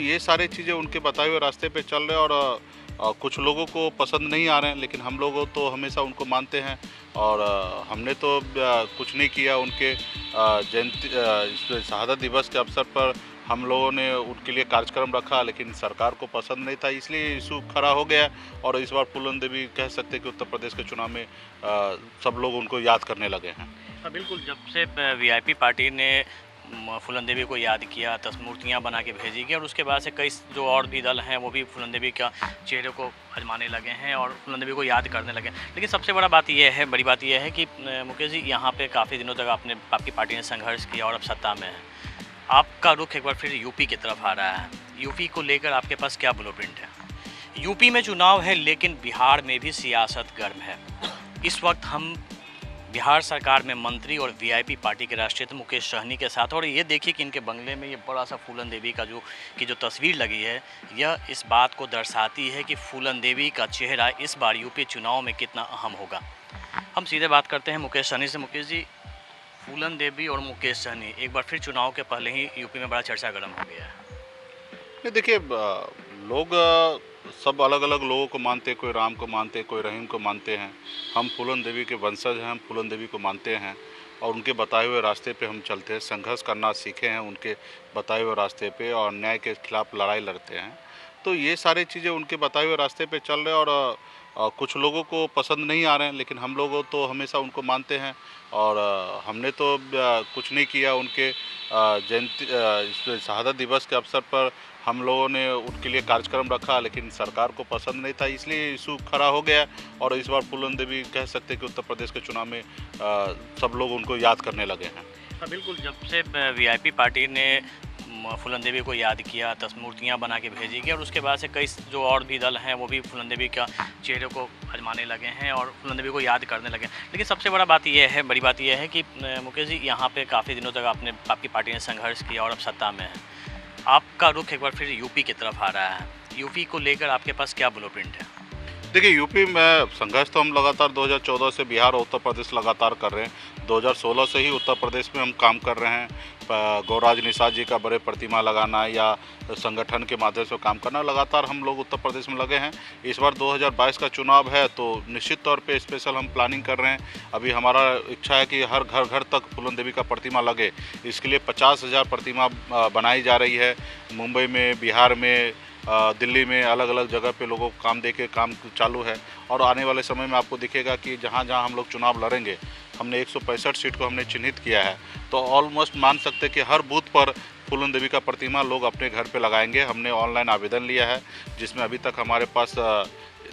ये सारी चीज़ें उनके बताए हुए रास्ते पे चल रहे हैं और कुछ लोगों को पसंद नहीं आ रहे हैं, लेकिन हम लोग तो हमेशा उनको मानते हैं। और हमने तो कुछ नहीं किया। उनके जयंती इस शहादत दिवस के अवसर पर हम लोगों ने उनके लिए कार्यक्रम रखा, लेकिन सरकार को पसंद नहीं था, इसलिए इशू खड़ा हो गया। और इस बार फूलन देवी कह सकते हैं कि उत्तर प्रदेश के चुनाव में सब लोग उनको याद करने लगे हैं। हाँ बिल्कुल, जब से वीआईपी पार्टी ने फूलन देवी को याद किया, 10 मूर्तियाँ बना के भेजी गई और उसके बाद से कई जो और भी दल हैं वो भी फूलन देवी का चेहरे को आजमाने लगे हैं और फूलन देवी को याद करने लगे। लेकिन सबसे बड़ी बात यह है कि मुकेश जी, यहाँ पे काफ़ी दिनों तक आपकी पार्टी ने संघर्ष किया और अब सत्ता में है। आपका रुख एक बार फिर यूपी की तरफ आ रहा है। यूपी को लेकर आपके पास क्या ब्लूप्रिंट है? यूपी में चुनाव है, लेकिन बिहार में भी सियासत गर्म है। इस वक्त हम बिहार सरकार में मंत्री और वीआईपी पार्टी के राष्ट्रीय अध्यक्ष मुकेश सहनी के साथ, और ये देखिए कि इनके बंगले में ये बड़ा सा फूलन देवी का जो तस्वीर लगी है, यह इस बात को दर्शाती है कि फूलन देवी का चेहरा इस बार यूपी चुनाव में कितना अहम होगा। हम सीधे बात करते हैं मुकेश सहनी से। मुकेश जी, फूलन देवी और मुकेश सहनी एक बार फिर चुनाव के पहले ही यूपी में बड़ा चर्चा गर्म हो गया है। ये देखिए, लोग सब अलग अलग लोगों को मानते हैं। कोई राम को मानते हैं, कोई रहीम को मानते हैं। हम फूलन देवी के वंशज हैं, हम फूलन देवी को मानते हैं और उनके बताए हुए रास्ते पे हम चलते हैं। संघर्ष करना सीखे हैं उनके बताए हुए रास्ते पे और न्याय के खिलाफ लड़ाई लड़ते हैं। तो ये सारी चीज़ें उनके बताए हुए रास्ते पे चल रहे हैं और कुछ लोगों को पसंद नहीं आ रहे हैं, लेकिन हम लोग तो हमेशा उनको मानते हैं। और हमने तो कुछ नहीं किया। उनके जयंती इस शहादत दिवस के अवसर पर हम लोगों ने उनके लिए कार्यक्रम रखा, लेकिन सरकार को पसंद नहीं था, इसलिए इशू खड़ा हो गया। और इस बार फूलन देवी कह सकते हैं कि उत्तर प्रदेश के चुनाव में सब लोग उनको याद करने लगे हैं। हाँ बिल्कुल, जब से वीआईपी पार्टी ने फूलन देवी को याद किया, 10 मूर्तियाँ बना के भेजी गई और उसके बाद से कई जो और भी दल हैं वो भी फूलन देवी का चेहरे को आजमाने लगे हैं और फूलन देवी को याद करने लगे। लेकिन सबसे बड़ी बात यह है कि मुकेश जी, यहाँ पे काफ़ी दिनों तक आपकी पार्टी ने संघर्ष किया और अब सत्ता में है। आपका रुख एक बार फिर यूपी की तरफ आ रहा है। यूपी को लेकर आपके पास क्या ब्लूप्रिंट है? देखिए, यूपी में संघर्ष तो हम लगातार 2014 से बिहार और उत्तर प्रदेश लगातार कर रहे हैं। 2016 से ही उत्तर प्रदेश में हम काम कर रहे हैं। गौराज निषाद जी का बड़े प्रतिमा लगाना या संगठन के माध्यम से काम करना, लगातार हम लोग उत्तर प्रदेश में लगे हैं। इस बार 2022 का चुनाव है तो निश्चित तौर पे स्पेशल हम प्लानिंग कर रहे हैं। अभी हमारा इच्छा है कि हर घर तक फूलन देवी का प्रतिमा लगे। इसके लिए 50,000 प्रतिमा बनाई जा रही है। मुंबई में, बिहार में, दिल्ली में अलग अलग जगह पे लोगों को काम दे के काम चालू है। और आने वाले समय में आपको दिखेगा कि जहाँ जहाँ हम लोग चुनाव लड़ेंगे, हमने 165 सीट को हमने चिन्हित किया है। तो ऑलमोस्ट मान सकते हैं कि हर बूथ पर फूलन देवी का प्रतिमा लोग अपने घर पे लगाएंगे। हमने ऑनलाइन आवेदन लिया है, जिसमें अभी तक हमारे पास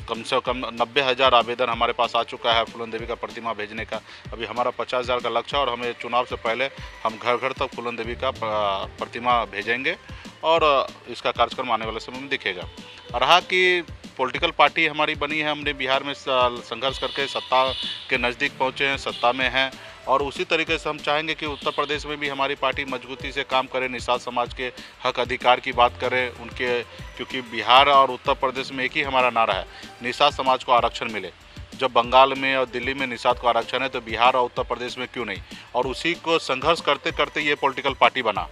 कम से कम 90,000 आवेदन हमारे पास आ चुका है फूलन देवी का प्रतिमा भेजने का। अभी हमारा 50,000 का लक्ष्य है और हमें चुनाव से पहले हम घर तक फूलन देवी का प्रतिमा भेजेंगे और इसका कार्यक्रम आने वाले समय में दिखेगा। रहा कि पॉलिटिकल पार्टी हमारी बनी है, हमने बिहार में संघर्ष करके सत्ता के नज़दीक पहुँचे हैं, सत्ता में हैं और उसी तरीके से हम चाहेंगे कि उत्तर प्रदेश में भी हमारी पार्टी मजबूती से काम करे, निषाद समाज के हक अधिकार की बात करें उनके, क्योंकि बिहार और उत्तर प्रदेश में एक ही हमारा नारा है, निषाद समाज को आरक्षण मिले। जब बंगाल में और दिल्ली में निषाद को आरक्षण है तो बिहार और उत्तर प्रदेश में क्यों नहीं? और उसी को संघर्ष करते करते ये पॉलिटिकल पार्टी बना।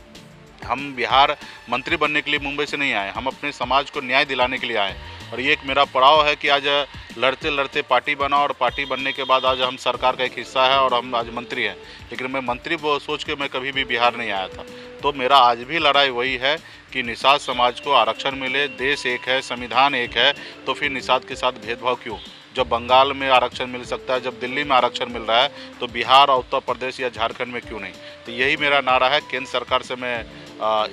हम बिहार मंत्री बनने के लिए मुंबई से नहीं आए, हम अपने समाज को न्याय दिलाने के लिए आए। और ये एक मेरा पड़ाव है कि आज लड़ते लड़ते पार्टी बना और पार्टी बनने के बाद आज हम सरकार का एक हिस्सा है और हम आज मंत्री हैं। लेकिन मैं मंत्री वो सोच के मैं कभी भी बिहार नहीं आया था। तो मेरा आज भी लड़ाई वही है कि निषाद समाज को आरक्षण मिले। देश एक है, संविधान एक है, तो फिर निषाद के साथ भेदभाव क्यों? जब बंगाल में आरक्षण मिल सकता है, जब दिल्ली में आरक्षण मिल रहा है, तो बिहार और उत्तर प्रदेश या झारखंड में क्यों नहीं? तो यही मेरा नारा है। केंद्र सरकार से मैं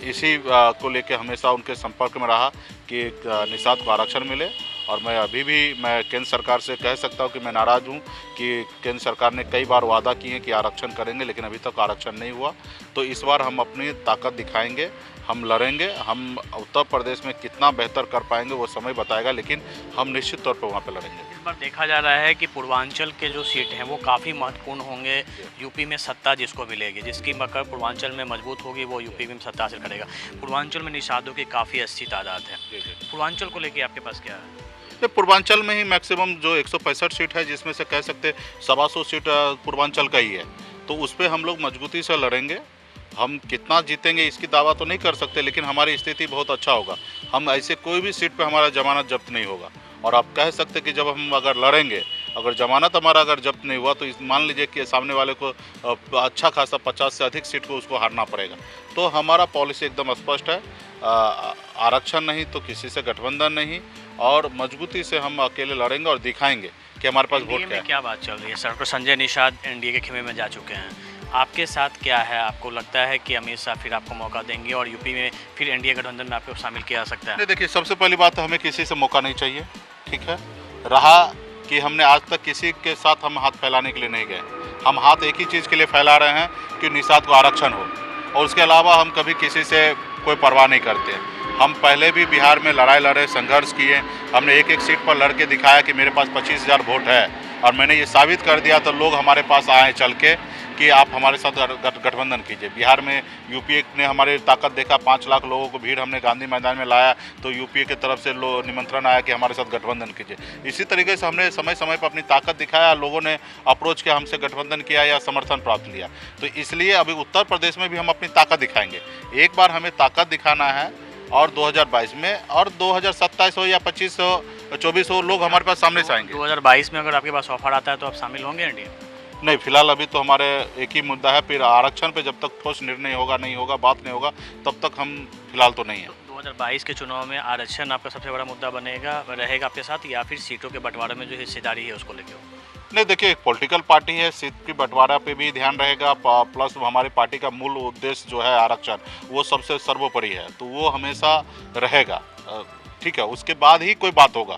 इसी को लेकर हमेशा उनके संपर्क में रहा कि निषाद को आरक्षण मिले। और मैं अभी भी केंद्र सरकार से कह सकता हूं कि मैं नाराज़ हूं कि केंद्र सरकार ने कई बार वादा किए कि आरक्षण करेंगे, लेकिन अभी तक आरक्षण नहीं हुआ। तो इस बार हम अपनी ताकत दिखाएंगे, हम लड़ेंगे। हम उत्तर प्रदेश में कितना बेहतर कर पाएंगे वो समय बताएगा, लेकिन हम निश्चित तौर पर वहाँ पर लड़ेंगे। इस बार देखा जा रहा है कि पूर्वांचल के जो सीट हैं वो काफ़ी महत्वपूर्ण होंगे। यूपी में सत्ता जिसको मिलेगी, जिसकी मकर पूर्वांचल में मजबूत होगी, वो यूपी में सत्ता हासिल करेगा। पूर्वांचल में निषादों की काफ़ी अच्छी तादाद है। पूर्वांचल को लेकर आपके पास क्या है? पूर्वांचल में ही मैक्सिमम जो 165 सीट है, जिसमें से कह सकते 125 सीट पूर्वांचल का ही है। तो उस पर हम लोग मजबूती से लड़ेंगे हम कितना जीतेंगे इसकी दावा तो नहीं कर सकते, लेकिन हमारी स्थिति बहुत अच्छा होगा। हम ऐसे कोई भी सीट पे हमारा जमानत जब्त नहीं होगा। और आप कह सकते कि जब हम अगर लड़ेंगे, अगर जमानत हमारा अगर जब्त नहीं हुआ तो मान लीजिए कि सामने वाले को अच्छा खासा 50 से अधिक सीट को उसको हारना पड़ेगा। तो हमारा पॉलिसी एकदम स्पष्ट है, आरक्षण नहीं तो किसी से गठबंधन नहीं, और मजबूती से हम अकेले लड़ेंगे और दिखाएंगे कि हमारे पास वोट क्या है। क्या बात चल रही है? डॉक्टर संजय निषाद एनडीए के खेमे में जा चुके हैं, आपके साथ क्या है? आपको लगता है कि अमित शाह फिर आपको मौका देंगे और यूपी में फिर एनडीए गठबंधन में आपको शामिल किया जा सकता है? नहीं, देखिए, सबसे पहली बात हमें किसी से मौका नहीं चाहिए, ठीक है। रहा कि हमने आज तक किसी के साथ हम हाथ फैलाने के लिए नहीं गए। हम हाथ एक ही चीज़ के लिए फैला रहे हैं कि निषाद को आरक्षण हो, और उसके अलावा हम कभी किसी से कोई परवाह नहीं करते। हम पहले भी बिहार में लड़ाई लड़े, संघर्ष किए, हमने एक एक सीट पर लड़ के दिखाया कि मेरे पास 25,000 वोट है, और मैंने ये साबित कर दिया तो लोग हमारे पास आए चल के कि आप हमारे साथ गठबंधन कीजिए। बिहार में यूपीए ने हमारी ताकत देखा, 5 लाख लोगों को भीड़ हमने गांधी मैदान में लाया, तो यूपीए की तरफ से निमंत्रण आया कि हमारे साथ गठबंधन कीजिए। इसी तरीके से हमने समय समय पर अपनी ताकत दिखाया, लोगों ने अप्रोच किया, हमसे गठबंधन किया या समर्थन प्राप्त लिया। तो इसलिए अभी उत्तर प्रदेश में भी हम अपनी ताकत दिखाएंगे। एक बार हमें ताकत दिखाना है, और 2022 में, और 2027 हो या 25 हो, 24 हो, लोग हमारे पास सामने से आएंगे। 2022 में अगर आपके पास ऑफर आता है तो आप शामिल होंगे एनडीए? नहीं, फिलहाल अभी तो हमारे एक ही मुद्दा है, फिर आरक्षण पे जब तक ठोस निर्णय होगा, नहीं होगा, बात नहीं होगा, तब तक हम फिलहाल तो नहीं है। 2022 के चुनाव में आरक्षण आपका सबसे बड़ा मुद्दा रहेगा आपके साथ, या फिर सीटों के बंटवारे में जो हिस्सेदारी है उसको लेकर? नहीं, देखिए, एक पॉलिटिकल पार्टी है, सीट की बंटवारा पे भी ध्यान रहेगा, प्लस हमारी पार्टी का मूल उद्देश्य जो है आरक्षण, वो सबसे सर्वोपरि है, तो वो हमेशा रहेगा, ठीक है। उसके बाद ही कोई बात होगा।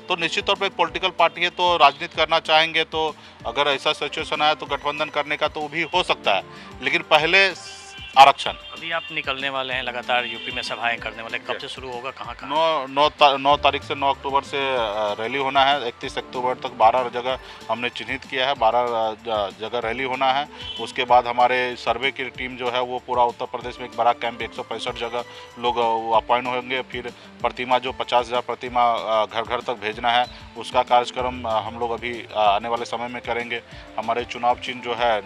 तो निश्चित तौर पे एक पॉलिटिकल पार्टी है, तो राजनीति करना चाहेंगे, तो अगर ऐसा सिचुएशन आया तो गठबंधन करने का तो वो भी हो सकता है, लेकिन पहले आरक्षण। अभी आप निकलने वाले हैं लगातार यूपी में सभाएं करने वाले, कब से शुरू होगा, कहाँ कहाँ? 9 तारीख से 9 अक्टूबर से रैली होना है, 31 अक्टूबर तक 12 जगह हमने चिन्हित किया है, 12 जगह रैली होना है। उसके बाद हमारे सर्वे की टीम जो है वो पूरा उत्तर प्रदेश में एक बड़ा कैंप, 165 जगह लोग अपॉइंट होंगे। फिर प्रतिमा जो 50,000 प्रतिमा घर घर तक भेजना है, उसका कार्यक्रम हम लोग अभी आने वाले समय में करेंगे। हमारे चुनाव चिन्ह जो है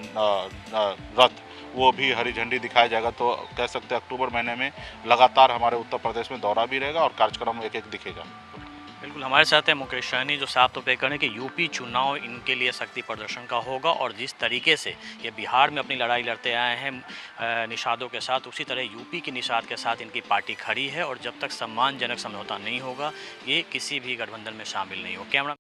रथ, वो भी हरी झंडी दिखाया जाएगा। तो कह सकते हैं अक्टूबर महीने में लगातार हमारे उत्तर प्रदेश में दौरा भी रहेगा और कार्यक्रम एक एक दिखेगा। बिल्कुल, हमारे साथ है मुकेश सहनी, जो साफ तौर पे करें कि यूपी चुनाव इनके लिए शक्ति प्रदर्शन का होगा, और जिस तरीके से ये बिहार में अपनी लड़ाई लड़ते आए हैं निषादों के साथ, उसी तरह यूपी की निषाद के साथ इनकी पार्टी खड़ी है, और जब तक सम्मानजनक समझौता नहीं होगा ये किसी भी गठबंधन में शामिल नहीं हो। कैमरा